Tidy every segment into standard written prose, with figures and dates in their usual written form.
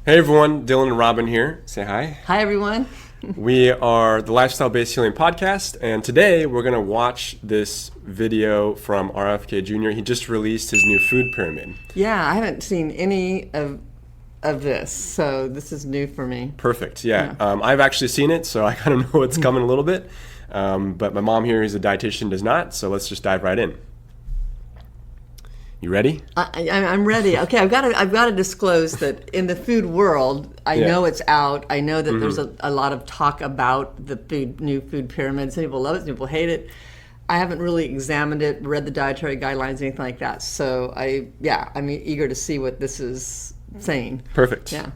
Hey everyone, Dylan and Robin here. Say hi. Hi everyone. We are the Lifestyle Based Healing Podcast, and today we're going to watch this video from RFK Jr. He just released his new food pyramid. Yeah, I haven't seen any of this, so this is new for me. Perfect, yeah. I've actually seen it, so I kind of know what's coming a little bit. But my mom here, who's a dietitian, does not, so let's just dive right in. You ready? I'm ready. Okay, I've got to disclose that in the food world, I know it's out. I know that there's a lot of talk about the new food pyramid. Some people love it, some people hate it. I haven't really examined it, read the dietary guidelines, anything like that. So I'm eager to see what this is saying. Perfect. Yeah.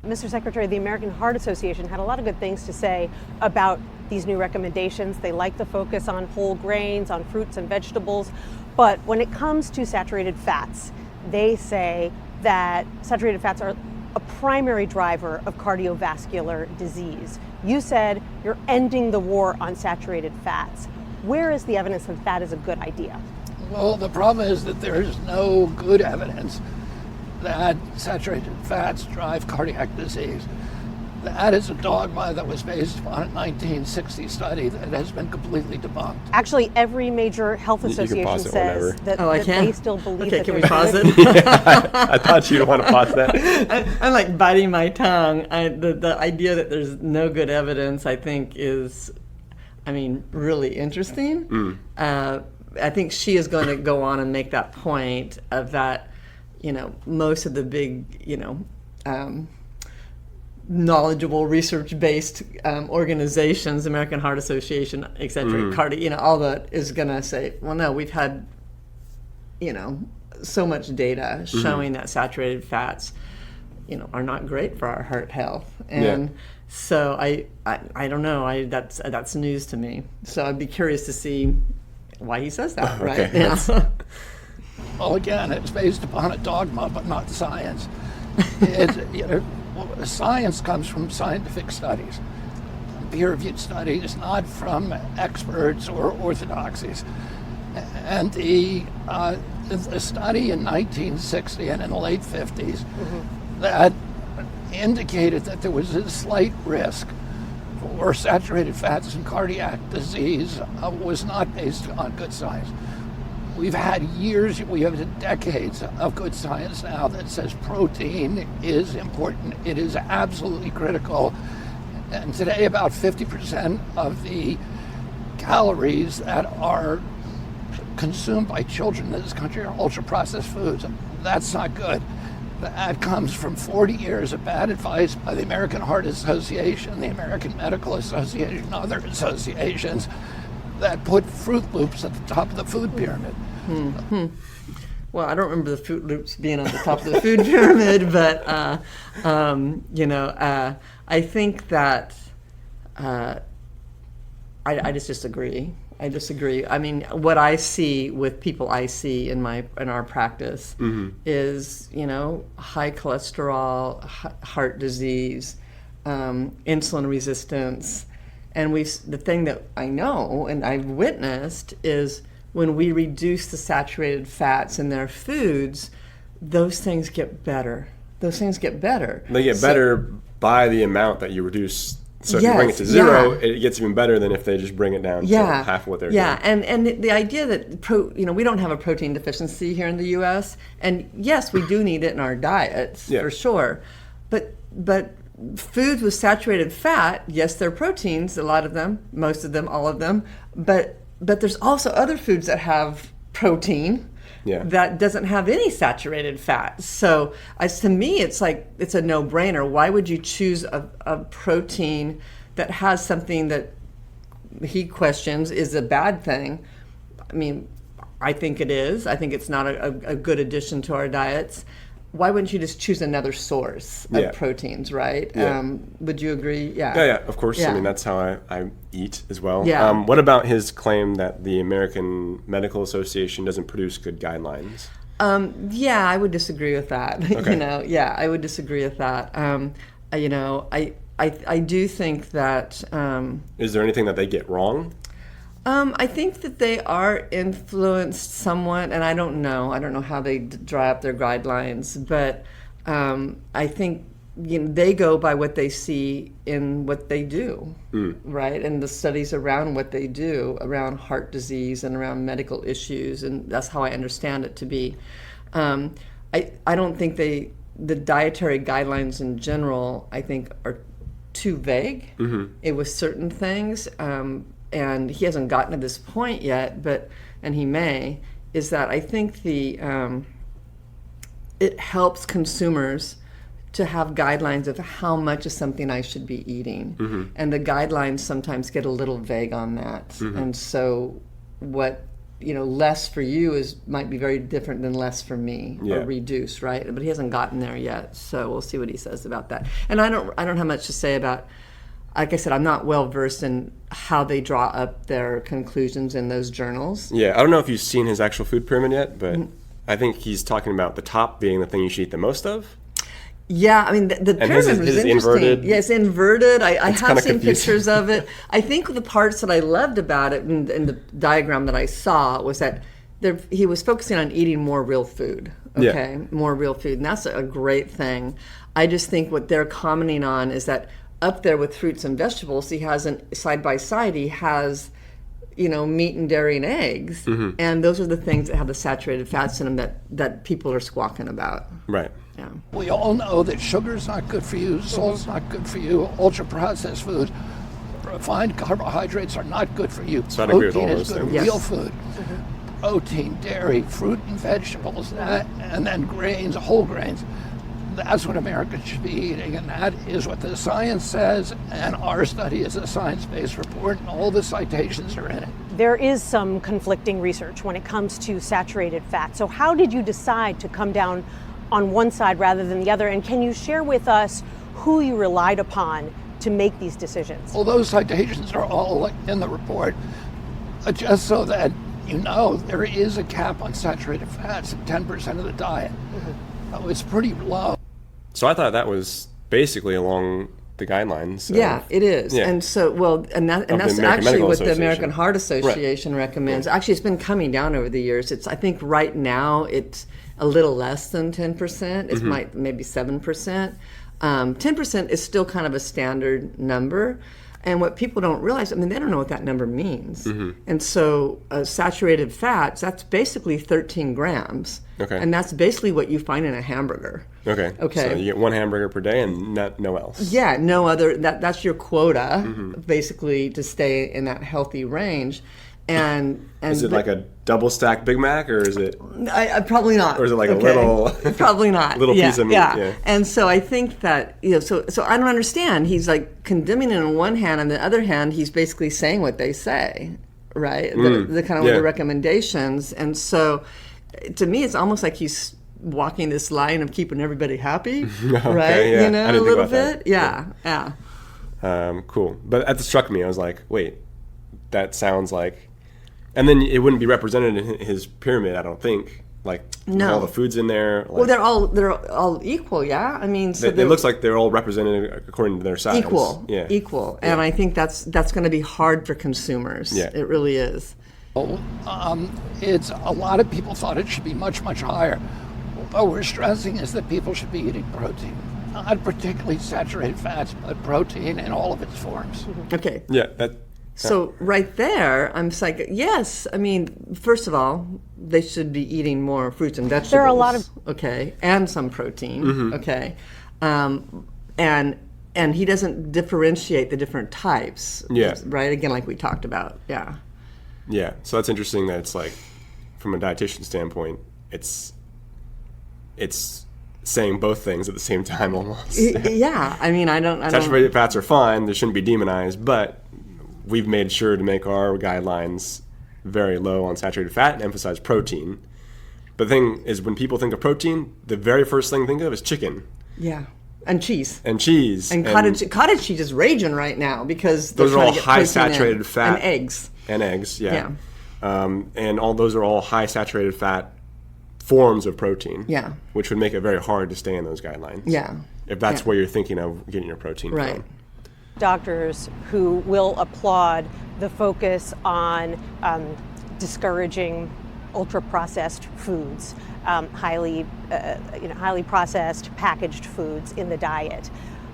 Mr. Secretary, the American Heart Association had a lot of good things to say about these new recommendations. They like the focus on whole grains, on fruits and vegetables. But when it comes to saturated fats, they say that saturated fats are a primary driver of cardiovascular disease. You said you're ending the war on saturated fats. Where is the evidence that that is a good idea? Well, the problem is that there is no good evidence that saturated fats drive cardiac disease. That is a dogma that was based upon a 1960 study that has been completely debunked. Actually, every major health association says that they still believe that. Okay, can we pause it? I thought you'd want to pause that. I'm like biting my tongue. The idea that there's no good evidence, I think, is, really interesting. I think she is going to go on and make that point of that, most of the big, knowledgeable research-based organizations, American Heart Association, et cetera, all that is going to say, well, no, we've had, so much data showing that saturated fats, are not great for our heart health. And so I don't know, that's news to me. So I'd be curious to see why he says that, right? Okay. Yeah. Well, again, it's based upon a dogma, but not science. Science comes from scientific studies, peer-reviewed studies, not from experts or orthodoxies. And the study in 1960 and in the late 50s that indicated that there was a slight risk for saturated fats and cardiac disease was not based on good science. We've had years, we have decades of good science now that says protein is important. It is absolutely critical. And today about 50% of the calories that are consumed by children in this country are ultra-processed foods. That's not good. That comes from 40 years of bad advice by the American Heart Association, the American Medical Association, and other associations that put Fruit Loops at the top of the food pyramid. Well, I don't remember the Fruit Loops being on the top of the food pyramid, but I think that I just disagree. I disagree. What I see with people I see in our practice is high cholesterol, heart disease, insulin resistance. And the thing that I know and I've witnessed is when we reduce the saturated fats in their foods, those things get better. They get better by the amount that you reduce. So if you bring it to zero, it gets even better than if they just bring it down to half of what they're doing. Yeah, and the idea that we don't have a protein deficiency here in the U.S., and yes, we do need it in our diets for sure, but foods with saturated fat, yes, they're proteins, a lot of them, most of them, all of them, but there's also other foods that have protein that doesn't have any saturated fat. So to me, it's like it's a no-brainer. Why would you choose a protein that has something that he questions is a bad thing? I think it is. I think it's not a good addition to our diets. Why wouldn't you just choose another source of proteins, right? Would you agree? Yeah, of course. Yeah. That's how I eat as well. Yeah. What about his claim that the American Medical Association doesn't produce good guidelines? I would disagree with that. Okay. I would disagree with that. I do think that... Is there anything that they get wrong? I think that they are influenced somewhat, and I don't know how they draw up their guidelines, but I think they go by what they see in what they do, right? And the studies around what they do, around heart disease and around medical issues, and that's how I understand it to be. I don't think the dietary guidelines in general, I think, are too vague. It was certain things, and he hasn't gotten to this point yet, and he may, is that I think it helps consumers to have guidelines of how much of something I should be eating. And the guidelines sometimes get a little vague on that. And so what, less for you might be very different than less for me, or reduce, right? But he hasn't gotten there yet, so we'll see what he says about that. And I don't have much to say about, like I said, I'm not well versed in how they draw up their conclusions in those journals. Yeah, I don't know if you've seen his actual food pyramid yet, but I think he's talking about the top being the thing you should eat the most of. Yeah, I mean, the pyramid was interesting. Inverted. Yeah, it's inverted. I have seen confusing. pictures of it. I think the parts that I loved about it in the diagram that I saw was that he was focusing on eating more real food, more real food. And that's a great thing. I just think what they're commenting on is that up there with fruits and vegetables, he has side by side, he has meat and dairy and eggs. And those are the things that have the saturated fats in them that people are squawking about. Right. Yeah. We all know that sugar's not good for you, salt's not good for you, ultra-processed food, refined carbohydrates are not good for you. So I agree with all Protein those is good, things. real food. Protein, dairy, fruit and vegetables, and then grains, whole grains. That's what Americans should be eating, and that is what the science says, and our study is a science-based report, and all the citations are in it. There is some conflicting research when it comes to saturated fat. So how did you decide to come down on one side rather than the other? And can you share with us who you relied upon to make these decisions? Well, those citations are all in the report, just so that there is a cap on saturated fats at 10% of the diet. It's pretty low. So I thought that was basically along the guidelines. Yeah, it is. Yeah. And so, that's actually what the American Heart Association recommends. Right. Actually, it's been coming down over the years. I think right now it's a little less than 10%. It's maybe 7%. 10% is still kind of a standard number. And what people don't realize, they don't know what that number means. And so saturated fats, that's basically 13 grams. Okay. And that's basically what you find in a hamburger. Okay. So you get one hamburger per day and no else. Yeah, no other. That's your quota, basically, to stay in that healthy range. And is it like a double stack Big Mac, or is it? Probably not. Or is it like a little? Probably not. Little piece of meat. Yeah. And so I think that so I don't understand. He's like condemning it on one hand, on the other hand, he's basically saying what they say, right? The kind of the recommendations. And so, to me, it's almost like he's walking this line of keeping everybody happy, right? Yeah. A little bit. Yeah. Cool. But that struck me. I was like, wait, that sounds like. And then it wouldn't be represented in his pyramid, I don't think. Like, no. All the food's in there. Well, they're all equal, yeah. So it looks like they're all represented according to their size. Equal, yeah. Equal. And I think that's going to be hard for consumers. Yeah. It really is. It's a lot of people thought it should be much, much higher. What we're stressing is that people should be eating protein, not particularly saturated fats, but protein in all of its forms. Okay. Yeah. So right there, I'm just like, yes. First of all, they should be eating more fruits and vegetables. There are a lot of and some protein. Okay, and he doesn't differentiate the different types. Yeah. Right. Again, like we talked about. Yeah. Yeah. So that's interesting that it's like, from a dietitian standpoint, it's saying both things at the same time almost. Yeah. I don't. Saturated fats are fine. They shouldn't be demonized, but we've made sure to make our guidelines very low on saturated fat and emphasize protein. But the thing is, when people think of protein, the very first thing they think of is chicken. Yeah. And cheese. And cheese. And cottage cheese is raging right now because those are all high saturated fat. And eggs. And eggs, yeah. And all those are all high saturated fat forms of protein. Yeah. Which would make it very hard to stay in those guidelines. Yeah. If that's where you're thinking of getting your protein from. Doctors who will applaud the focus on discouraging ultra processed foods, highly processed packaged foods in the diet.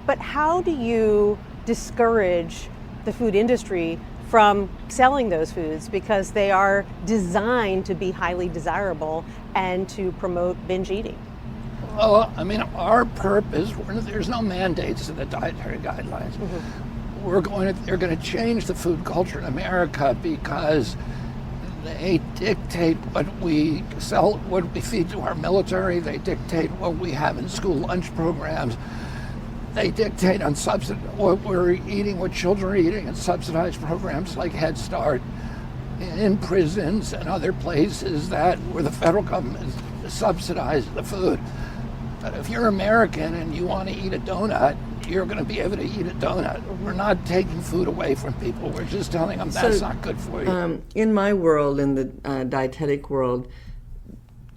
But how do you discourage the food industry from selling those foods, because they are designed to be highly desirable and to promote binge eating? Well, I mean, our purpose, there's no mandates in the dietary guidelines. They're going to change the food culture in America because they dictate what we sell, what we feed to our military. They dictate what we have in school lunch programs. They dictate on what we're eating, what children are eating in subsidized programs like Head Start, in prisons and other places where the federal government subsidizes the food. But if you're American and you want to eat a donut, you're going to be able to eat a donut. We're not taking food away from people. We're just telling them that's not good for you. In my world, in the dietetic world,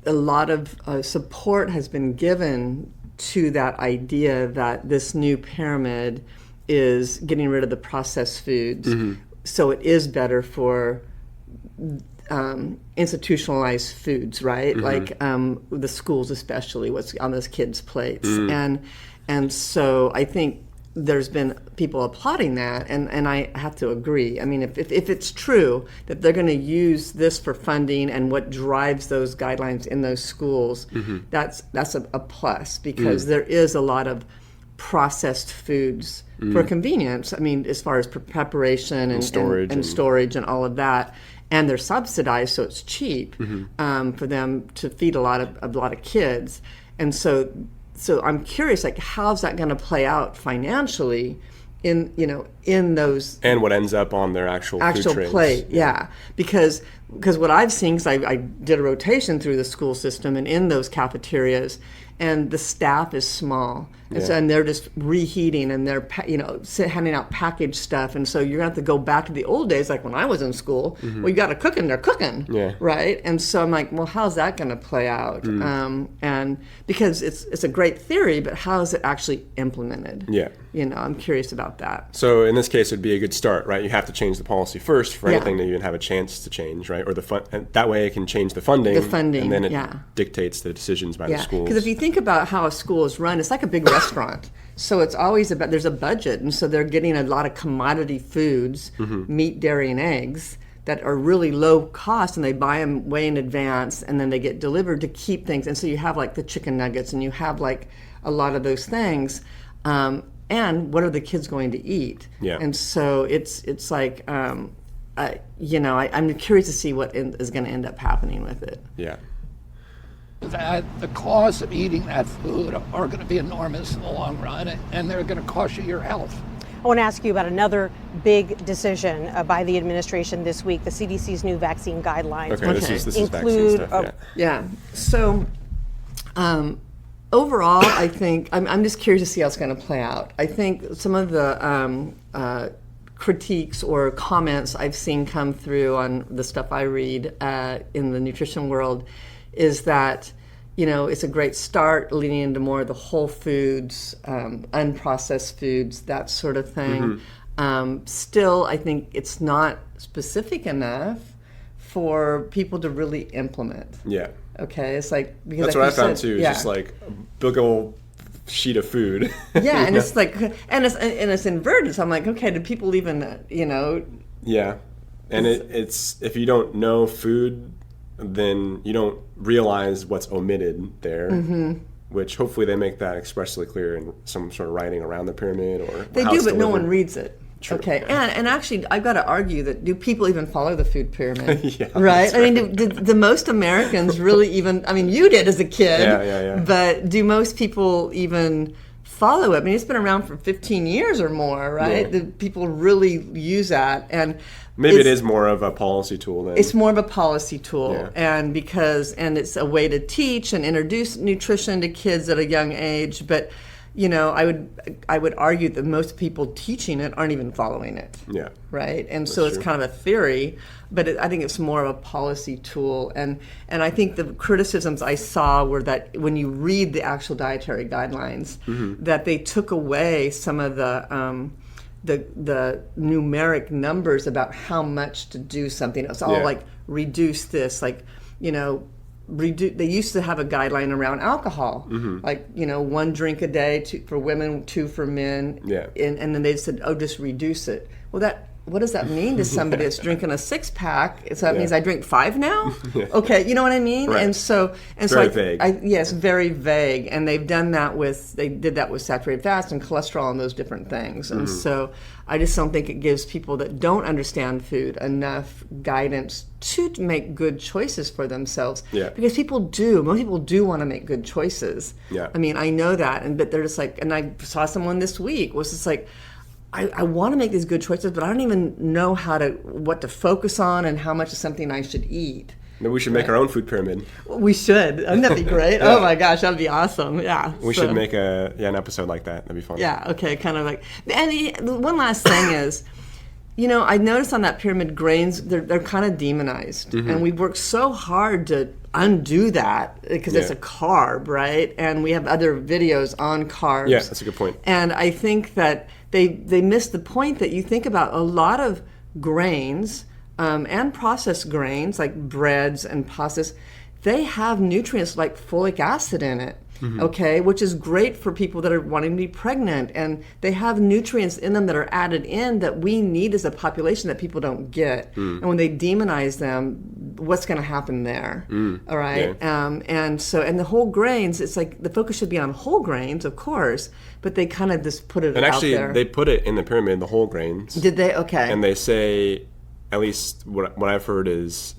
a lot of support has been given to that idea that this new pyramid is getting rid of the processed foods. So it is better for institutionalized foods, right? Like the schools, especially what's on those kids' plates. And so I think there's been people applauding that, and I have to agree. I mean, if it's true that they're going to use this for funding and what drives those guidelines in those schools, that's a plus, because there is a lot of processed foods for convenience. I mean, as far as preparation and storage and all of that, and they're subsidized, so it's cheap for them to feed a lot of kids, and so I'm curious, like, how's that going to play out financially in those, and what ends up on their actual food trays. Plate, yeah. Because what I've seen, because I did a rotation through the school system and in those cafeterias, and the staff is small, and they're just reheating, and they're handing out packaged stuff, and so you're gonna have to go back to the old days, like when I was in school. Well, you got to cook, and they're cooking, right? And so I'm like, well, how's that gonna play out? And because it's a great theory, but how is it actually implemented? I'm curious about that. So in this case, it'd be a good start, right? You have to change the policy first for anything to even have a chance to change, right? Or and that way it can change the funding. And then it dictates the decisions by the schools. Because if you think about how a school is run, it's like a big restaurant. So it's always about, there's a budget, and so they're getting a lot of commodity foods, meat, dairy, and eggs, that are really low cost, and they buy them way in advance, and then they get delivered to keep things. And so you have like the chicken nuggets, and you have like a lot of those things. And what are the kids going to eat? And so it's like, I'm curious to see what is going to end up happening with it. That the costs of eating that food are going to be enormous in the long run, and they're going to cost you your health. I want to ask you about another big decision by the administration this week, the CDC's new vaccine guidelines. Okay. This is vaccine stuff, So, overall, I think, I'm just curious to see how it's going to play out. I think some of the critiques or comments I've seen come through on the stuff I read in the nutrition world is that, it's a great start leading into more of the whole foods, unprocessed foods, that sort of thing. Still, I think it's not specific enough for people to really implement. Okay, it's like, because that's like what I found too. It's just like a big old sheet of food. And it's like, and it's inverted. So I'm like, okay, do people even, And it's if you don't know food, then you don't realize what's omitted there. Which hopefully they make that expressly clear in some sort of writing around the pyramid, or they do, but no one reads it. True. Okay, and actually, I've got to argue that do people even follow the food pyramid? Right? I mean, do most Americans really even? I mean, you did as a kid, but do most people even follow it? I mean, it's been around for 15 years or more, right? Do people really use that? And maybe it is more of a policy tool then. It's more of a policy tool, and it's a way to teach and introduce nutrition to kids at a young age, but. I would argue that most people teaching it aren't even following it. Right? And so it's kind of a theory, but I think it's more of a policy tool. And I think the criticisms I saw were that when you read the actual dietary guidelines, that they took away some of the numeric numbers about how much to do something. It's all like reduce this, like they used to have a guideline around alcohol, like 1 drink a day for women, 2 for men, and then they said, oh, just reduce it. Well, what does that mean to somebody that's drinking a 6-pack? So that means I drink 5 now? Okay, you know what I mean? Right. And so very vague. Yes, very vague. And they did that with saturated fats and cholesterol and those different things. And so I just don't think it gives people that don't understand food enough guidance to make good choices for themselves. Yeah. Because most people do want to make good choices. Yeah. I mean, I know that, but they're just like, and I saw someone this week was just like, I want to make these good choices, but I don't even know what to focus on and how much is something I should eat. Maybe we should make our own food pyramid. We should. Wouldn't that be great? Oh my gosh, that'd be awesome. Yeah. We should make an episode like that. That'd be fun. Yeah. Okay. Kind of like. And one last thing is, I noticed on that pyramid, grains they're kind of demonized, and we worked so hard to undo that because it's a carb, right? And we have other videos on carbs. Yeah, that's a good point. And I think that they missed the point that you think about a lot of grains and processed grains like breads and pastas, they have nutrients like folic acid in it. Okay, which is great for people that are wanting to be pregnant, and they have nutrients in them that are added in that we need as a population that people don't get. And when they demonize them, what's going to happen there? All right, and the whole grains, it's like the focus should be on whole grains, of course, but they kind of just put it and out there. And actually, they put it in the pyramid, the whole grains. Did they? Okay. And they say, at least what I've heard is,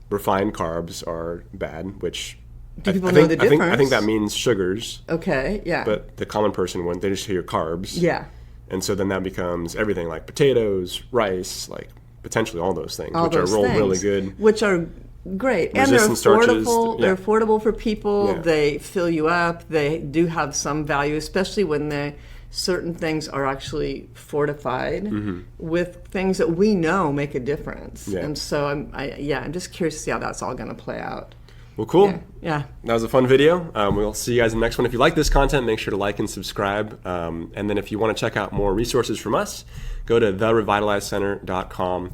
refined carbs are bad, which. Do people know the difference? I think that means sugars. Okay, yeah. But the common person, when they just hear carbs. Yeah. And so then that becomes everything like potatoes, rice, like potentially all those things, all which are really good. Which are great. And they're affordable. They're affordable for people. Yeah. They fill you up. They do have some value, especially when certain things are actually fortified with things that we know make a difference. Yeah. And so I'm just curious to see how that's all going to play out. Well, cool. Yeah. That was a fun video. We'll see you guys in the next one. If you like this content, make sure to like and subscribe. And then if you want to check out more resources from us, go to therevitalizecenter.com.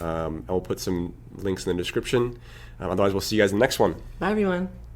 I will put some links in the description. Otherwise, we'll see you guys in the next one. Bye, everyone.